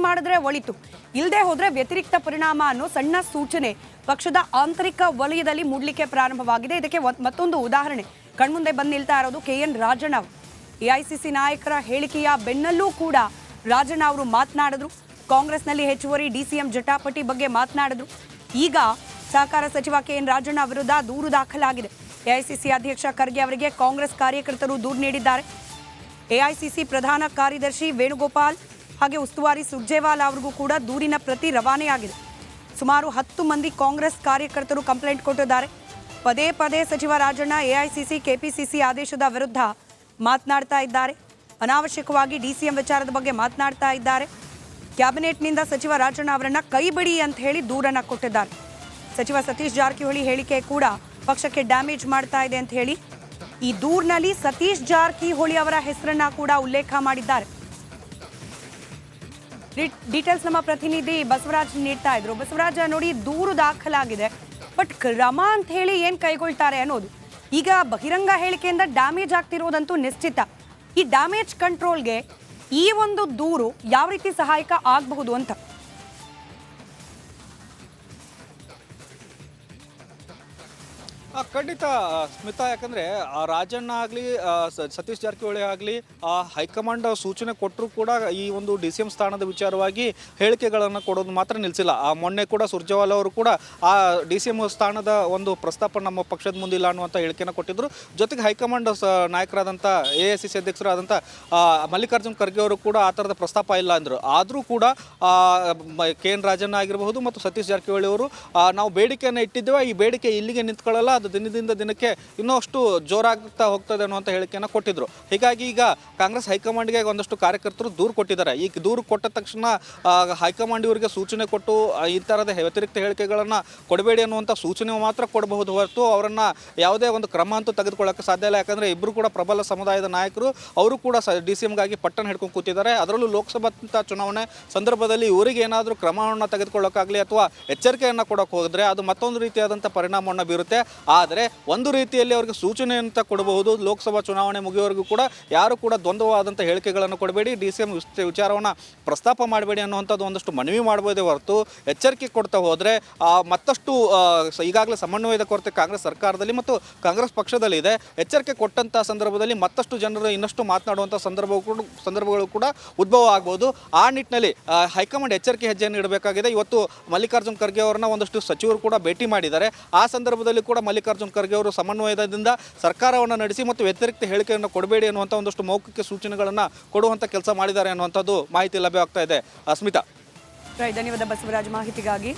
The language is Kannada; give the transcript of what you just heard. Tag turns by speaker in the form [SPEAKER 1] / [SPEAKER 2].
[SPEAKER 1] ಮಾಡಿದ್ರೆ ಒಳಿತು, ಇಲ್ಲದೆ ಹೋದ್ರೆ ವ್ಯತಿರಿಕ್ತ ಪರಿಣಾಮ ಅನ್ನೋ ಸಣ್ಣ ಸೂಚನೆ ಪಕ್ಷದ ಆಂತರಿಕ ವಲಯದಲ್ಲಿ ಮೂಡಲಿಕ್ಕೆ ಪ್ರಾರಂಭವಾಗಿದೆ. ಇದಕ್ಕೆ ಮತ್ತೊಂದು ಉದಾಹರಣೆ ಕಣ್ಮುಂದೆ ಬಂದು ನಿಲ್ತಾ ಇರೋದು KN ರಾಜಣ್ಣ ಅವರು. ಎಐಸಿಸಿ ನಾಯಕರ ಹೇಳಿಕೆಯ ಬೆನ್ನಲ್ಲೂ ಕೂಡ ರಾಜಣ್ಣ ಅವರು ಮಾತನಾಡಿದ್ರು. ಕಾಂಗ್ರೆಸ್ನಲ್ಲಿ ಹೆಚ್ಚುವರಿ DCM ಜಟಾಪಟಿ ಬಗ್ಗೆ ಮಾತನಾಡಿದ್ರು. ಈಗ ಸಹಕಾರ ಸಚಿವ KN ರಾಜಣ್ಣ ವಿರುದ್ಧ ದೂರು ದಾಖಲಾಗಿದೆ. ಎಐಸಿಸಿ ಅಧ್ಯಕ್ಷ ಖರ್ಗೆ ಅವರಿಗೆ ಕಾಂಗ್ರೆಸ್ ಕಾರ್ಯಕರ್ತರು ದೂರು ನೀಡಿದ್ದಾರೆ. ಎಐಸಿಸಿ ಪ್ರಧಾನ ಕಾರ್ಯದರ್ಶಿ ವೇಣುಗೋಪಾಲ್ ಹಾಗೆ ಉಸ್ತುವಾರಿ ಸುರ್ಜೇವಾಲಾ ಅವರಿಗೂ ಕೂಡ ದೂರಿನ ಪ್ರತಿ ರವಾನೆಯಾಗಿದೆ. ಸುಮಾರು 10 ಮಂದಿ ಕಾಂಗ್ರೆಸ್ ಕಾರ್ಯಕರ್ತರು ಕಂಪ್ಲೇಂಟ್ ಕೊಟ್ಟಿದ್ದಾರೆ. ಪದೇ ಪದೇ ಸಚಿವ ರಾಜಣ್ಣ ಎಐಸಿಸಿ ಕೆಪಿಸಿಸಿ ಆದೇಶದ ವಿರುದ್ಧ ಮಾತನಾಡ್ತಾ ಇದ್ದಾರೆ. ಅನಾವಶ್ಯಕವಾಗಿ DCM ವಿಚಾರದ ಬಗ್ಗೆ ಮಾತನಾಡ್ತಾ ಇದ್ದಾರೆ. ಕ್ಯಾಬಿನೆಟ್ನಿಂದ ಸಚಿವ ರಾಜಣ್ಣ ಅವರನ್ನ ಕೈ ಬಿಡಿ ಅಂತ ಹೇಳಿ ದೂರನ್ನ ಕೊಟ್ಟಿದ್ದಾರೆ. ಸಚಿವ ಸತೀಶ್ ಜಾರಕಿಹೊಳಿ ಹೇಳಿಕೆ ಕೂಡ ಪಕ್ಷಕ್ಕೆ ಡ್ಯಾಮೇಜ್ ಮಾಡ್ತಾ ಇದೆ ಅಂತ ಹೇಳಿ ಈ ದೂರಿನಲ್ಲಿ ಸತೀಶ್ ಜಾರಕಿಹೊಳಿ ಅವರ ಹೆಸರನ್ನ ಕೂಡ ಉಲ್ಲೇಖ ಮಾಡಿದ್ದಾರೆ. ಡೀಟೇಲ್ಸ್ ನಮ್ಮ ಪ್ರತಿನಿಧಿ ಬಸವರಾಜ್ ನೀಡ್ತಾ ಇದ್ರು. ಬಸವರಾಜ, ನೋಡಿ, ದೂರು ದಾಖಲಾಗಿದೆ, ಬಟ್ ಕ್ರಮ ಅಂತ ಹೇಳಿ ಏನ್ ಕೈಗೊಳ್ತಾರೆ ಅನ್ನೋದು. ಈಗ ಬಹಿರಂಗ ಹೇಳಿಕೆಯಿಂದ ಡ್ಯಾಮೇಜ್ ಆಗ್ತಿರೋದಂತೂ ನಿಶ್ಚಿತ. ಈ ಡ್ಯಾಮೇಜ್ ಕಂಟ್ರೋಲ್ಗೆ ಈ ಒಂದು ದೂರು ಯಾವ ರೀತಿ ಸಹಾಯಕ ಆಗಬಹುದು ಅಂತ?
[SPEAKER 2] ಖಂಡಿತ ಸ್ಮಿತಾ, ಯಾಕಂದರೆ ರಾಜಣ್ಣ ಆಗಲಿ ಸತೀಶ್ ಜಾರಕಿಹೊಳಿ ಆಗಲಿ ಹೈಕಮಾಂಡ್ ಸೂಚನೆ ಕೊಟ್ಟರೂ ಕೂಡ ಈ ಒಂದು DCM ಸ್ಥಾನದ ವಿಚಾರವಾಗಿ ಹೇಳಿಕೆಗಳನ್ನು ಕೊಡೋದು ಮಾತ್ರ ನಿಲ್ಲಿಸಿಲ್ಲ. ಮೊನ್ನೆ ಕೂಡ ಸುರ್ಜೇವಾಲಾ ಅವರು ಕೂಡ ಆ DCM ಸ್ಥಾನದ ಒಂದು ಪ್ರಸ್ತಾಪ ನಮ್ಮ ಪಕ್ಷದ ಮುಂದಿಲ್ಲ ಅನ್ನುವಂಥ ಹೇಳಿಕೆಯನ್ನು ಕೊಟ್ಟಿದ್ದರು. ಜೊತೆಗೆ ಹೈಕಮಾಂಡ್ ನಾಯಕರಾದಂಥ AICC ಅಧ್ಯಕ್ಷರಾದಂಥ ಮಲ್ಲಿಕಾರ್ಜುನ್ ಖರ್ಗೆ ಅವರು ಕೂಡ ಆ ಥರದ ಪ್ರಸ್ತಾಪ ಇಲ್ಲ ಅಂದರು. ಆದರೂ ಕೂಡ KN ರಾಜಣ್ಣ ಆಗಿರಬಹುದು ಮತ್ತು ಸತೀಶ್ ಜಾರಕಿಹೊಳಿ ಅವರು ನಾವು ಬೇಡಿಕೆಯನ್ನು ಇಟ್ಟಿದ್ದೇವೆ, ಈ ಬೇಡಿಕೆ ಇಲ್ಲಿಗೆ ನಿಂತ್ಕೊಳ್ಳಲ್ಲ, ಅದು ದಿನದಿಂದ ದಿನಕ್ಕೆ ಇನ್ನಷ್ಟು ಜೋರಾಗ್ತಾ ಹೋಗ್ತದೆ ಅನ್ನುವಂಥ ಹೇಳಿಕೆಯನ್ನು ಕೊಟ್ಟಿದ್ರು. ಹೀಗಾಗಿ ಈಗ ಕಾಂಗ್ರೆಸ್ ಹೈಕಮಾಂಡ್ಗೆ ಒಂದಷ್ಟು ಕಾರ್ಯಕರ್ತರು ದೂರು ಕೊಟ್ಟಿದ್ದಾರೆ. ಈ ದೂರು ಕೊಟ್ಟ ತಕ್ಷಣ ಹೈಕಮಾಂಡ್ ಇವರಿಗೆ ಸೂಚನೆ ಕೊಟ್ಟು ಈ ಥರದ ವ್ಯತಿರಿಕ್ತ ಹೇಳಿಕೆಗಳನ್ನು ಕೊಡಬೇಡಿ ಅನ್ನುವಂಥ ಸೂಚನೆ ಮಾತ್ರ ಕೊಡಬಹುದು ಹೊರತು ಅವರನ್ನು ಯಾವುದೇ ಒಂದು ಕ್ರಮ ಅಂತೂ ತೆಗೆದುಕೊಳ್ಳೋಕ್ಕೆ ಸಾಧ್ಯ ಇಲ್ಲ. ಯಾಕಂದರೆ ಇಬ್ಬರು ಕೂಡ ಪ್ರಬಲ ಸಮುದಾಯದ ನಾಯಕರು, ಅವರು ಕೂಡ DCMಗಾಗಿ ಪಟ್ಟಣ ಹಿಡ್ಕೊಂಡು ಕೂತಿದ್ದಾರೆ. ಅದರಲ್ಲೂ ಲೋಕಸಭಾ ಚುನಾವಣೆ ಸಂದರ್ಭದಲ್ಲಿ ಇವರಿಗೆ ಏನಾದರೂ ಕ್ರಮವನ್ನು ತೆಗೆದುಕೊಳ್ಳೋಕ್ಕಾಗಲಿ ಅಥವಾ ಎಚ್ಚರಿಕೆಯನ್ನು ಕೊಡೋಕೆ ಹೋದರೆ ಅದು ಮತ್ತೊಂದು ರೀತಿಯಾದಂಥ ಪರಿಣಾಮವನ್ನು ಬೀರುತ್ತೆ. ಆದರೆ ಒಂದು ರೀತಿಯಲ್ಲಿ ಅವರಿಗೆ ಸೂಚನೆ ಅಂತ ಕೊಡಬಹುದು. ಲೋಕಸಭಾ ಚುನಾವಣೆ ಮುಗಿಯುವವರೆಗೂ ಕೂಡ ಯಾರು ಕೂಡ ದ್ವಂದ್ವವಾದಂಥ ಹೇಳಿಕೆಗಳನ್ನು ಕೊಡಬೇಡಿ, DCM ವಿಚಾರವನ್ನು ಪ್ರಸ್ತಾಪ ಮಾಡಬೇಡಿ ಅನ್ನುವಂಥದ್ದು ಒಂದಷ್ಟು ಮನವಿ ಮಾಡಬಹುದೇ ಹೊರತು ಎಚ್ಚರಿಕೆ ಕೊಡ್ತಾ ಹೋದರೆ ಮತ್ತಷ್ಟು ಈಗಾಗಲೇ ಸಮನ್ವಯದ ಕೊರತೆ ಕಾಂಗ್ರೆಸ್ ಸರ್ಕಾರದಲ್ಲಿ ಮತ್ತು ಕಾಂಗ್ರೆಸ್ ಪಕ್ಷದಲ್ಲಿ ಇದೆ. ಎಚ್ಚರಿಕೆ ಕೊಟ್ಟಂಥ ಸಂದರ್ಭದಲ್ಲಿ ಮತ್ತಷ್ಟು ಜನರು ಇನ್ನಷ್ಟು ಮಾತನಾಡುವಂಥ ಸಂದರ್ಭಗಳು ಕೂಡ ಉದ್ಭವ ಆಗ್ಬೋದು. ಆ ನಿಟ್ಟಿನಲ್ಲಿ ಹೈಕಮಾಂಡ್ ಎಚ್ಚರಿಕೆ ಹೆಜ್ಜೆಯನ್ನು ಇಡಬೇಕಾಗಿದೆ. ಇವತ್ತು ಮಲ್ಲಿಕಾರ್ಜುನ್ ಖರ್ಗೆ ಅವರನ್ನ ಒಂದಷ್ಟು ಸಚಿವರು ಕೂಡ ಭೇಟಿ ಮಾಡಿದ್ದಾರೆ. ಆ ಸಂದರ್ಭದಲ್ಲಿ ಕೂಡ ಮಲ್ಲಿಕಾರ್ಜುನ್ ಖರ್ಗೆ ಅವರು ಸಮನ್ವಯದಿಂದ ಸರ್ಕಾರವನ್ನು ನಡೆಸಿ ಮತ್ತು ವ್ಯತಿರಿಕ್ತ ಹೇಳಿಕೆಯನ್ನು ಕೊಡಬೇಡಿ ಅನ್ನುವಂಥ ಒಂದಷ್ಟು ಮೌಖಿಕ ಸೂಚನೆಗಳನ್ನು ಕೊಡುವಂಥ ಕೆಲಸ ಮಾಡಿದ್ದಾರೆ ಅನ್ನುವಂಥದ್ದು ಮಾಹಿತಿ ಲಭ್ಯವಾಗ್ತಾ ಇದೆ. ಸ್ಮಿತಾ,
[SPEAKER 1] ಧನ್ಯವಾದ ಬಸವರಾಜ್ ಮಾಹಿತಿಗಾಗಿ.